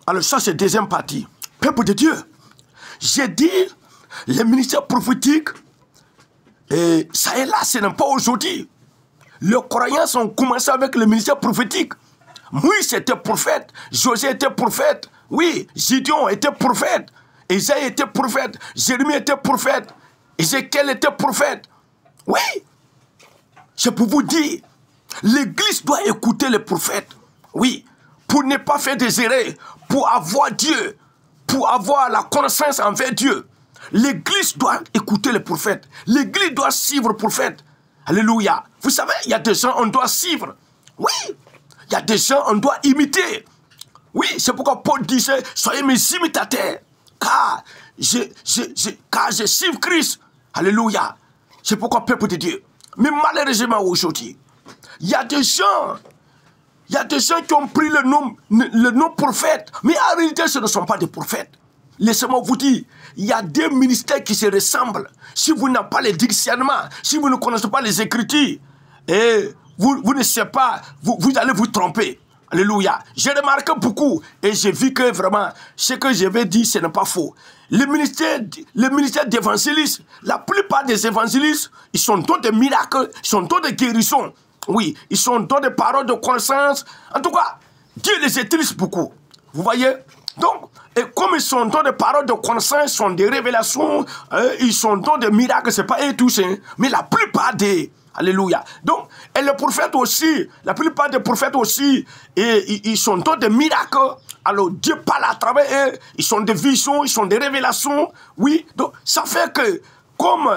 Alors ça, c'est la deuxième partie. Peuple de Dieu, j'ai dit, les ministères prophétiques, et ça est là, ce n'est pas aujourd'hui. Les croyants ont commencé avec le ministère prophétique. Moïse était prophète, José était prophète, oui, Gideon était prophète, Isaïe était prophète, Jérémie était prophète, Ézéchiel était prophète. Oui, c'est pour vous dire, l'Église doit écouter les prophètes. Oui, pour ne pas faire des erreurs, pour avoir Dieu, pour avoir la connaissance envers Dieu. L'Église doit écouter les prophètes. L'Église doit suivre les prophètes. Alléluia. Vous savez, il y a des gens on doit suivre. Oui, il y a des gens on doit imiter. Oui, c'est pourquoi Paul disait, soyez mes imitateurs, car je suis Christ. Alléluia. C'est pourquoi, peuple de Dieu. Mais malheureusement aujourd'hui, il y a des gens qui ont pris le nom prophète, mais en réalité ce ne sont pas des prophètes. Laissez-moi vous dire, il y a deux ministères qui se ressemblent. Si vous n'avez pas les discernements, si vous ne connaissez pas les Écritures, et vous ne savez pas, vous allez vous tromper. Alléluia. J'ai remarqué beaucoup et j'ai vu que vraiment, ce que je vais dire, ce n'est pas faux. Le ministère d'évangélisme, la plupart des évangélistes, ils sont dans des miracles, ils sont dans des guérisons. Oui, ils sont dans des paroles de connaissance. En tout cas, Dieu les utilise beaucoup. Vous voyez? Donc, et comme ils sont dans des paroles de connaissance, ils sont des révélations, ils sont dans des miracles, ce n'est pas eux tous, hein, mais la plupart des... Alléluia. Donc, et les prophètes aussi, la plupart des prophètes aussi, ils sont dans des miracles. Alors, Dieu parle à travers eux, ils sont des visions, ils sont des révélations. Oui, donc ça fait que, comme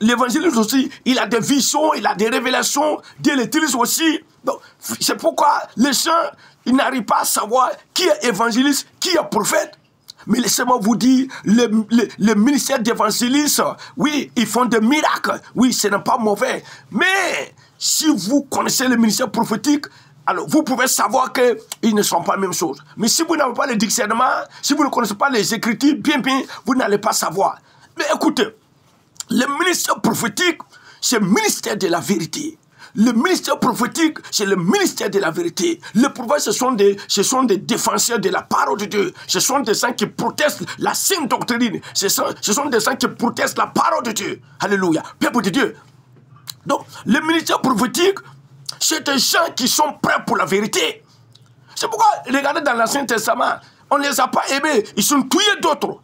l'évangéliste aussi, il a des visions, il a des révélations, Dieu l'utilise aussi. Donc, c'est pourquoi les gens, ils n'arrivent pas à savoir qui est évangéliste, qui est prophète. Mais laissez-moi vous dire, le ministère d'évangéliste, oui, ils font des miracles. Oui, ce n'est pas mauvais. Mais si vous connaissez le ministère prophétique, alors vous pouvez savoir qu'ils ne sont pas la même chose. Mais si vous n'avez pas le discernement, si vous ne connaissez pas les Écritures, bien, vous n'allez pas savoir. Mais écoutez, le ministère prophétique, c'est le ministère de la vérité. Le ministère prophétique, c'est le ministère de la vérité. Les prophètes, ce sont des défenseurs de la parole de Dieu. Ce sont des gens qui protestent la sainte doctrine. Ce sont des gens qui protestent la parole de Dieu. Alléluia. Peuple de Dieu. Donc, le ministère prophétique, c'est des gens qui sont prêts pour la vérité. C'est pourquoi, regardez dans l'Ancien Testament, on ne les a pas aimés. Ils sont tués d'autres.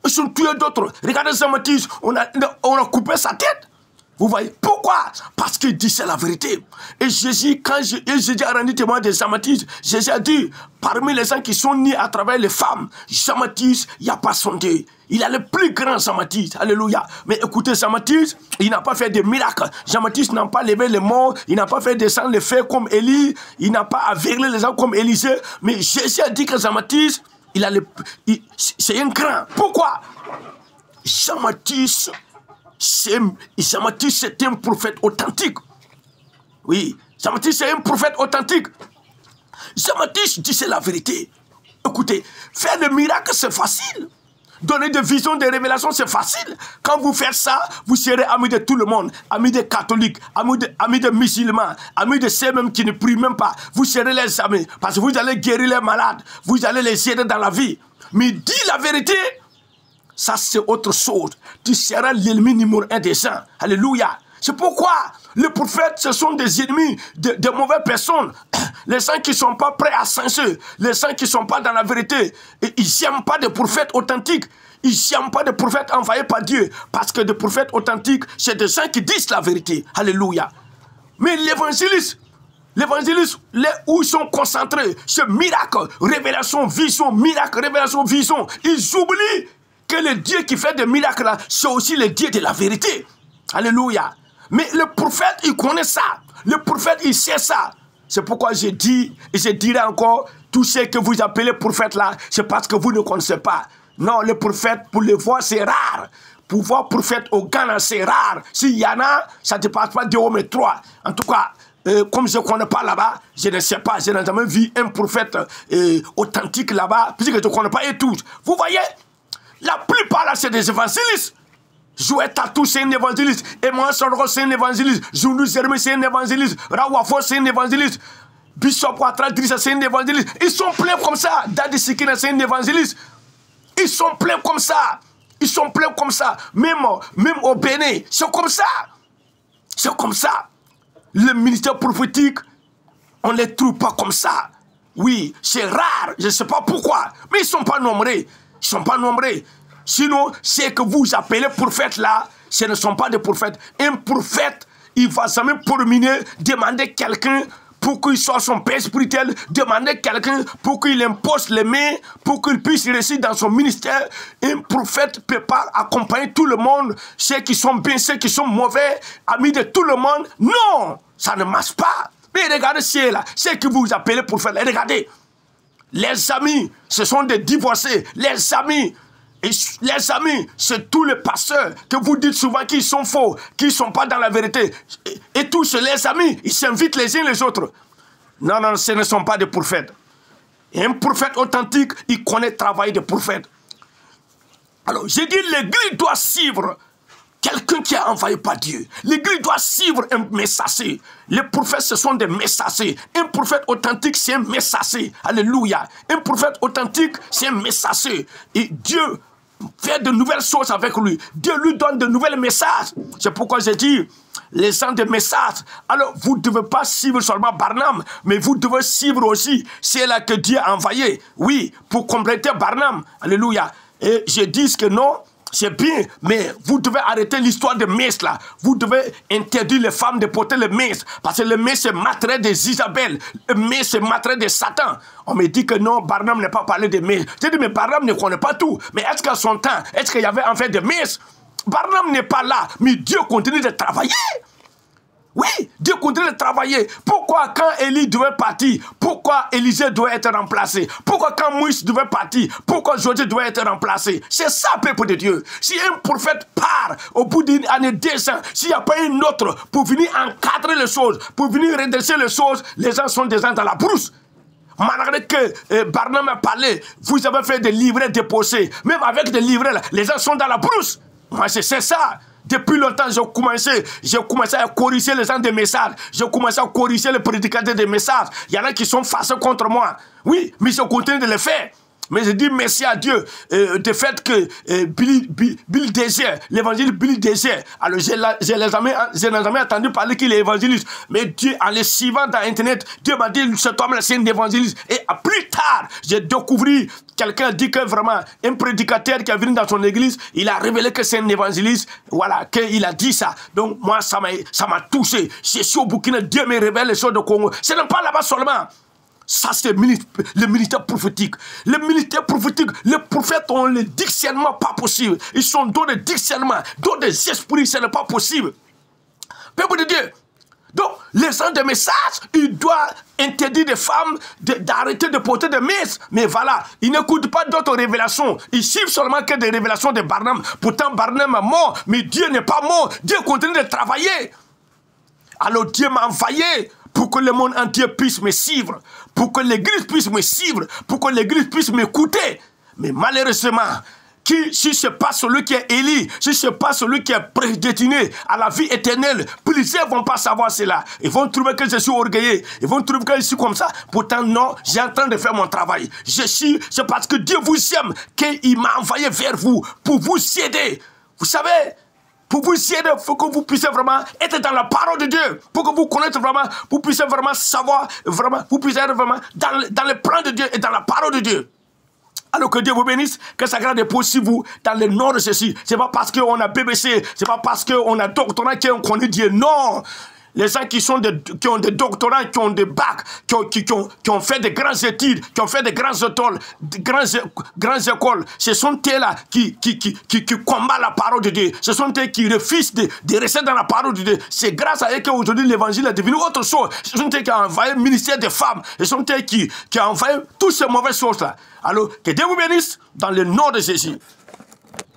Ils sont tués d'autres. Regardez Jean-Baptiste, on a coupé sa tête. Vous voyez pourquoi? Parce qu'il disait la vérité. Et Jésus, quand Jésus a rendu témoin de Jean-Baptiste, Jésus a dit, parmi les gens qui sont nés à travers les femmes, Jean-Baptiste, il n'y a pas sondé. Il a le plus grand Jean-Baptiste. Alléluia. Mais écoutez, Jean-Baptiste, il n'a pas fait de miracles. Jean-Baptiste n'a pas levé les morts. Il n'a pas fait descendre les feux comme Élie. Il n'a pas aveuglé les gens comme Élisée. Mais Jésus a dit que Jean-Baptiste, c'est un grand. Pourquoi? Jean-Baptiste, c'est un prophète authentique. Oui, Jean-Baptiste, c'est un prophète authentique. Jean-Baptiste disait la vérité. Écoutez, faire le miracle, c'est facile. Donner des visions, des révélations, c'est facile. Quand vous faites ça, vous serez amis de tout le monde. Amis des catholiques, amis des musulmans, amis de ceux même qui ne prient même pas. Vous serez les amis. Parce que vous allez guérir les malades. Vous allez les aider dans la vie. Mais dis la vérité. Ça, c'est autre chose. Tu seras l'ennemi numéro 1 des gens. Alléluia. C'est pourquoi les prophètes, ce sont des ennemis, de mauvaises personnes. Les gens qui ne sont pas prêts à changer. Les gens qui ne sont pas dans la vérité. Et ils n'aiment pas des prophètes authentiques. Ils n'aiment pas des prophètes envoyés par Dieu. Parce que des prophètes authentiques, c'est des gens qui disent la vérité. Alléluia. Mais l'évangéliste, où ils sont concentrés, c'est miracle, révélation, vision, miracle, révélation, vision. Ils oublient que le Dieu qui fait des miracles là, c'est aussi le Dieu de la vérité. Alléluia. Mais le prophète, il connaît ça. Le prophète, il sait ça. C'est pourquoi je dis, et je dirai encore, tout ce que vous appelez prophète là, c'est parce que vous ne connaissez pas. Non, le prophète, pour le voir, c'est rare. Pour voir prophète au Ghana, c'est rare. S'il y en a, ça ne dépasse pas 2 ou 3. En tout cas, comme je ne connais pas là-bas, je ne sais pas, je n'ai jamais vu un prophète authentique là-bas, puisque je ne connais pas eux tous. Vous voyez? La plupart là, c'est des évangélistes. Jouet Tatou, c'est un évangéliste. Et moi, Sorgo, c'est un évangéliste. Joundou Zerme, c'est un évangéliste. Rawafo, c'est un évangéliste. Bishop Ouattara Drissa, c'est un évangéliste. Ils sont pleins comme ça. Dadi Sikina, c'est un évangéliste. Ils sont pleins comme ça. Ils sont pleins comme ça. Même au Bénin, c'est comme ça. C'est comme ça. Le ministère prophétique, on ne les trouve pas comme ça. Oui, c'est rare. Je ne sais pas pourquoi. Mais ils ne sont pas nombreux. Ils ne sont pas nombreux. Sinon, c'est que vous appelez prophètes là, ce ne sont pas des prophètes. Un prophète, il va jamais prominer, demander quelqu'un pour qu'il soit son père spirituel, demander quelqu'un pour qu'il impose les mains, pour qu'il puisse réussir dans son ministère. Un prophète ne peut pas accompagner tout le monde, ceux qui sont bien, ceux qui sont mauvais, amis de tout le monde. Non, ça ne marche pas. Mais regardez ceux que vous appelez prophètes, regardez. Les amis, ce sont des divorcés. Les amis, c'est tous les pasteurs que vous dites souvent qu'ils sont faux, qu'ils ne sont pas dans la vérité. Et tous les amis, ils s'invitent les uns les autres. Non, non, ce ne sont pas des prophètes. Et un prophète authentique, il connaît le travail des prophètes. Alors, j'ai dit, l'église doit suivre quelqu'un qui est envoyé par Dieu. L'église doit suivre un messager. Les prophètes, ce sont des messagers. Un prophète authentique, c'est un messager. Alléluia. Un prophète authentique, c'est un messager. Et Dieu fait de nouvelles choses avec lui. Dieu lui donne de nouveaux messages. C'est pourquoi j'ai dit, les gens de messages. Alors, vous ne devez pas suivre seulement Barnum, mais vous devez suivre aussi celle que Dieu a envoyé. Oui, pour compléter Barnum. Alléluia. Et je dis que non, c'est bien, mais vous devez arrêter l'histoire de messe là. Vous devez interdire les femmes de porter le messe. Parce que le messe c'est matériel des Isabelle. Le messe c'est matériel de Satan. On me dit que non, Barnum n'a pas parlé de messe. J'ai dit, mais Barnum ne connaît pas tout. Mais est-ce qu'à son temps, est-ce qu'il y avait en fait de messe? Barnum n'est pas là, mais Dieu continue de travailler. Oui, Dieu continue de travailler. Pourquoi quand Élie devait partir, pourquoi Élisée doit être remplacé? Pourquoi quand Moïse devait partir, pourquoi Josué doit être remplacé? C'est ça, peuple de Dieu. Si un prophète part au bout d'une année, 2 ans, s'il n'y a pas une autre pour venir encadrer les choses, pour venir redresser les choses, les gens sont déjà dans la brousse. Malgré que Barnum a parlé, vous avez fait des livrets déposés. Même avec des livrets, là, les gens sont dans la brousse. Moi, c'est ça. Depuis longtemps, j'ai commencé à corriger les gens des messages. J'ai commencé à corriger les prédicateurs des messages. Il y en a qui sont fâchés contre moi. Oui, mais je continue de le faire. Mais je dis merci à Dieu du fait que Bill Désir, l'évangile Bill Désir, alors je n'ai jamais entendu parler qu'il est évangéliste. Mais Dieu, en le suivant dans Internet, Dieu m'a dit, cet homme-là, c'est un évangéliste. Et plus tard, j'ai découvert, quelqu'un dit que vraiment, un prédicateur qui est venu dans son église, il a révélé que c'est un évangéliste. Voilà, qu'il a dit ça. Donc, moi, ça m'a touché. Je suis au Burkina, Dieu me révèle les choses de Congo. Ce n'est pas là-bas seulement. Ça, c'est le ministère prophétique. Le ministère prophétique, les prophètes ont le discernement pas possible. Ils sont dans le discernement, dans des esprits, ce n'est pas possible. Peuple de Dieu. Donc, les gens de messages, ils doivent interdire des femmes d'arrêter de porter des messes. Mais voilà, ils n'écoutent pas d'autres révélations. Ils suivent seulement que des révélations de Barnum. Pourtant, Barnum est mort, mais Dieu n'est pas mort. Dieu continue de travailler. Alors, Dieu m'a envoyé pour que le monde entier puisse me suivre, pour que l'église puisse me suivre, pour que l'église puisse m'écouter. Mais malheureusement, si ce n'est pas celui qui est élu, si ce n'est pas celui qui est prédestiné à la vie éternelle, plusieurs ne vont pas savoir cela. Ils vont trouver que je suis orgueilleux. Ils vont trouver que je suis comme ça. Pourtant, non, j'ai en train de faire mon travail. C'est parce que Dieu vous aime qu'il m'a envoyé vers vous pour vous aider. Vous savez, pour vous aider, il faut que vous puissiez vraiment être dans la parole de Dieu. Pour que vous connaissiez vraiment, vous puissiez vraiment savoir, vraiment, vous puissiez être vraiment dans le plan de Dieu et dans la parole de Dieu. Alors que Dieu vous bénisse, que sa grâce dépose sur vous dans le nom de ceci. Ce n'est pas parce qu'on a BBC, ce n'est pas parce qu'on a doctorat qu'on connaît Dieu. Non! Les gens qui ont des doctorats, qui ont des bacs, qui ont fait de grandes études, qui ont fait de grandes écoles, grandes écoles, ce sont eux-là qui combattent la parole de Dieu. Ce sont eux qui refusent de rester dans la parole de Dieu. C'est grâce à eux qu'aujourd'hui l'évangile est devenu autre chose. Ce sont eux qui ont envoyé le ministère des femmes. Ce sont eux qui ont envoyé toutes ces mauvaises choses-là. Alors, que Dieu vous bénisse dans le nom de Jésus.